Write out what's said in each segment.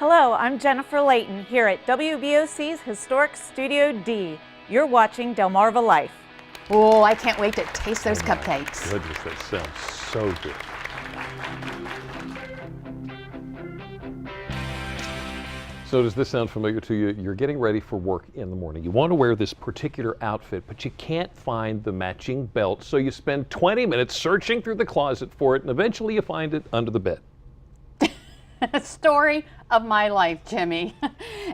Hello, I'm Jennifer Layton here at WBOC's Historic Studio D. You're watching Delmarva Life. Oh, I can't wait to taste those cupcakes. Goodness, that sounds so good. So does this sound familiar to you? You're getting ready for work in the morning. You want to wear this particular outfit, but you can't find the matching belt, so you spend 20 minutes searching through the closet for it, and eventually you find it under the bed. Story of my life, Jimmy.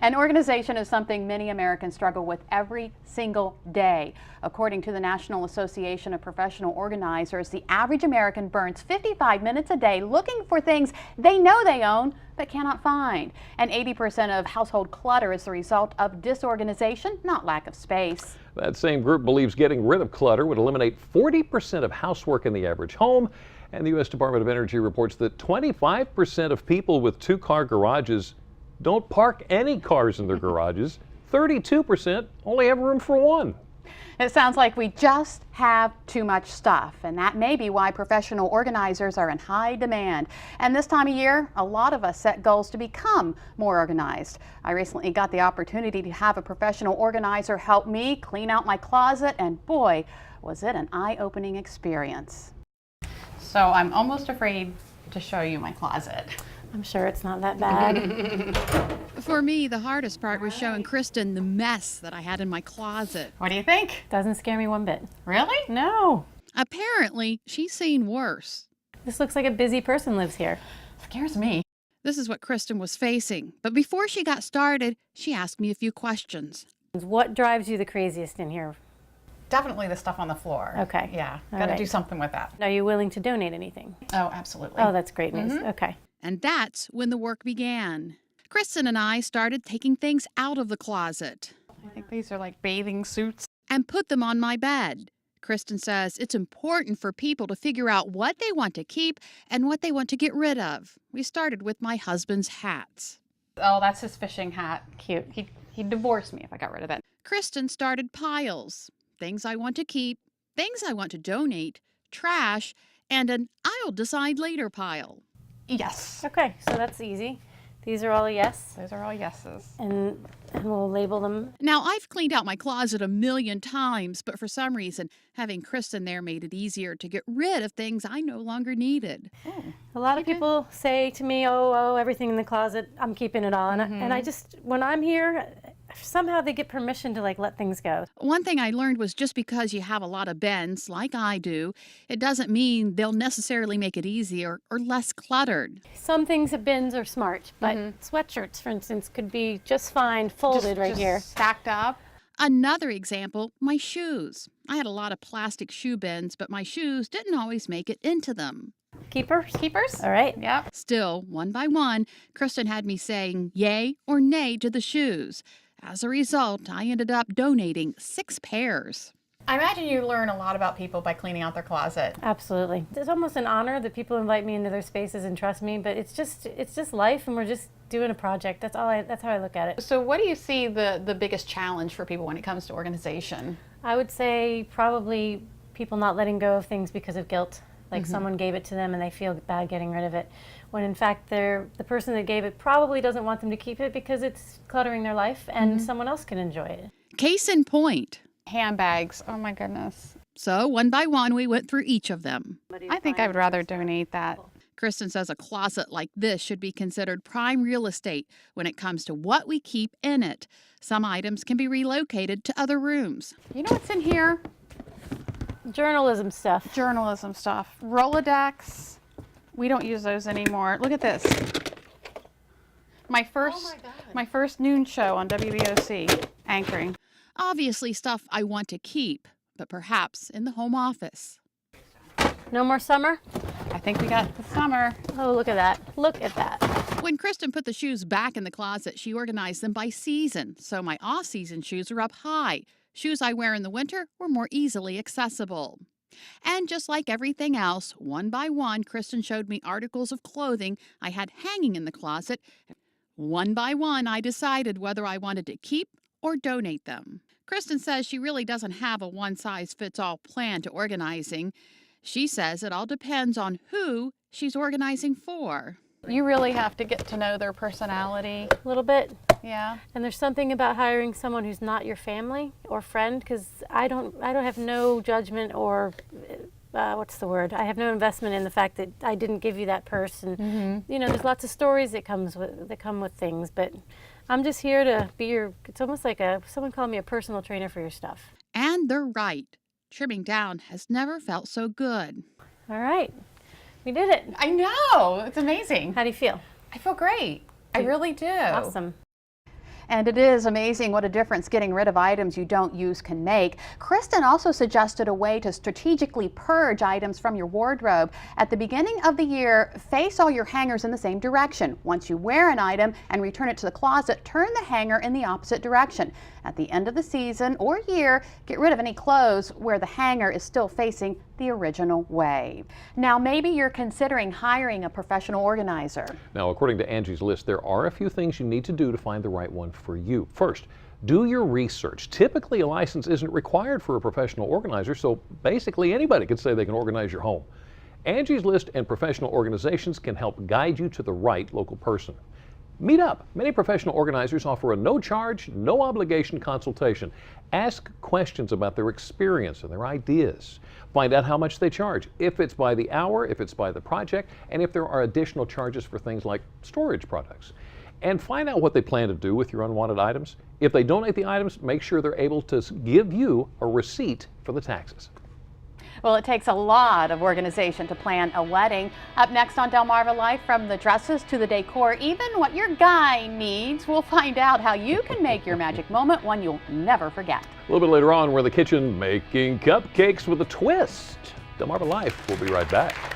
An organization is something many Americans struggle with every single day. According to the National Association of Professional Organizers, the average American burns 55 minutes a day looking for things they know they own but cannot find. And 80% of household clutter is the result of disorganization, not lack of space. That same group believes getting rid of clutter would eliminate 40% of housework in the average home. And the U.S. Department of Energy reports that 25% of people with two-car garages don't park any cars in their garages. 32% only have room for one. It sounds like we just have too much stuff, and that may be why professional organizers are in high demand. And this time of year, a lot of us set goals to become more organized. I recently got the opportunity to have a professional organizer help me clean out my closet, and boy, was it an eye-opening experience. So I'm almost afraid to show you my closet. I'm sure it's not that bad. For me, the hardest part was showing Kristen the mess that I had in my closet. What do you think? Doesn't scare me one bit. Really? No. Apparently, she's seen worse. This looks like a busy person lives here. Scares me. This is what Kristen was facing. But before she got started, she asked me a few questions. What drives you the craziest in here? Definitely the stuff on the floor. Okay. Yeah, All got to right. do something with that. Are you willing to donate anything? Oh, absolutely. Oh, that's great news. Okay. And that's when the work began. Kristen and I started taking things out of the closet I think these are like bathing suits. and put them on my bed. Kristen says it's important for people to figure out what they want to keep and what they want to get rid of. We started with my husband's hats. Oh, that's his fishing hat. Cute. He'd divorce me if I got rid of it. Kristen started piles. Things I want to keep, things I want to donate, trash, and an I'll decide later pile. Yes. Okay, so that's easy. These are all a yes, Those are all yeses. and we'll label them. Now, I've cleaned out my closet a million times, but for some reason, having Kristen there made it easier to get rid of things I no longer needed. A lot of people say to me, oh, everything in the closet, I'm keeping it all. And I just, when I'm here, somehow they get permission to like let things go. One thing I learned was just because you have a lot of bins, like I do, it doesn't mean they'll necessarily make it easier or less cluttered. Some things at bins are smart, but sweatshirts, for instance, could be just fine folded right here. Stacked up. Another example, my shoes. I had a lot of plastic shoe bins, but my shoes didn't always make it into them. Keepers? Keepers? All right. Yep. Still, one by one, Kristen had me saying yay or nay to the shoes. As a result, I ended up donating 6 pairs. I imagine you learn a lot about people by cleaning out their closet. Absolutely. It's almost an honor that people invite me into their spaces and trust me, but it's just life, and we're just doing a project. That's how I look at it. So what do you see the biggest challenge for people when it comes to organization? I would say probably people not letting go of things because of guilt. Like someone gave it to them and they feel bad getting rid of it. When in fact the person that gave it probably doesn't want them to keep it because it's cluttering their life and someone else can enjoy it. Case in point. Handbags. Oh my goodness. So one by one, we went through each of them. I think I would rather donate that. Kristen says a closet like this should be considered prime real estate when it comes to what we keep in it. Some items can be relocated to other rooms. You know what's in here? Journalism stuff. Journalism stuff. Rolodex. We don't use those anymore. Look at this. My first noon show on WBOC anchoring. Obviously stuff I want to keep, but perhaps in the home office. No more summer? I think we got the summer. Oh, look at that. Look at that. When Kristen put the shoes back in the closet, she organized them by season. So my off-season shoes are up high. Shoes I wear in the winter were more easily accessible. And just like everything else, one by one, Kristen showed me articles of clothing I had hanging in the closet. One by one, I decided whether I wanted to keep or donate them. Kristen says she really doesn't have a one-size-fits-all plan to organizing. She says it all depends on who she's organizing for. You really have to get to know their personality. A little bit. Yeah. And there's something about hiring someone who's not your family or friend, because I don't have no judgment or what's the word? I have no investment in the fact that I didn't give you that purse. And you know, there's lots of stories that come with things, but I'm just here to be your. It's almost like someone called me a personal trainer for your stuff. And they're right. Trimming down has never felt so good. All right, we did it. I know. It's amazing. How do you feel? I feel great. I really do. Awesome. And it is amazing what a difference getting rid of items you don't use can make. Kristen also suggested a way to strategically purge items from your wardrobe. At the beginning of the year, face all your hangers in the same direction. Once you wear an item and return it to the closet, turn the hanger in the opposite direction. At the end of the season or year, get rid of any clothes where the hanger is still facing the original way. Now, maybe you're considering hiring a professional organizer. Now, according to Angie's list, there are a few things you need to do to find the right one for you. First, do your research. Typically, a license isn't required for a professional organizer, so basically anybody can say they can organize your home. Angie's list and professional organizations can help guide you to the right local person. Meet up. Many professional organizers offer a no-charge, no-obligation consultation. Ask questions about their experience and their ideas. Find out how much they charge, if it's by the hour, if it's by the project, and if there are additional charges for things like storage products. And find out what they plan to do with your unwanted items. If they donate the items, make sure they're able to give you a receipt for the taxes. Well, it takes a lot of organization to plan a wedding. Up next on Delmarva Life, from the dresses to the decor, even what your guy needs, we'll find out how you can make your magic moment one you'll never forget. A little bit later on, we're in the kitchen making cupcakes with a twist. Delmarva Life will be right back.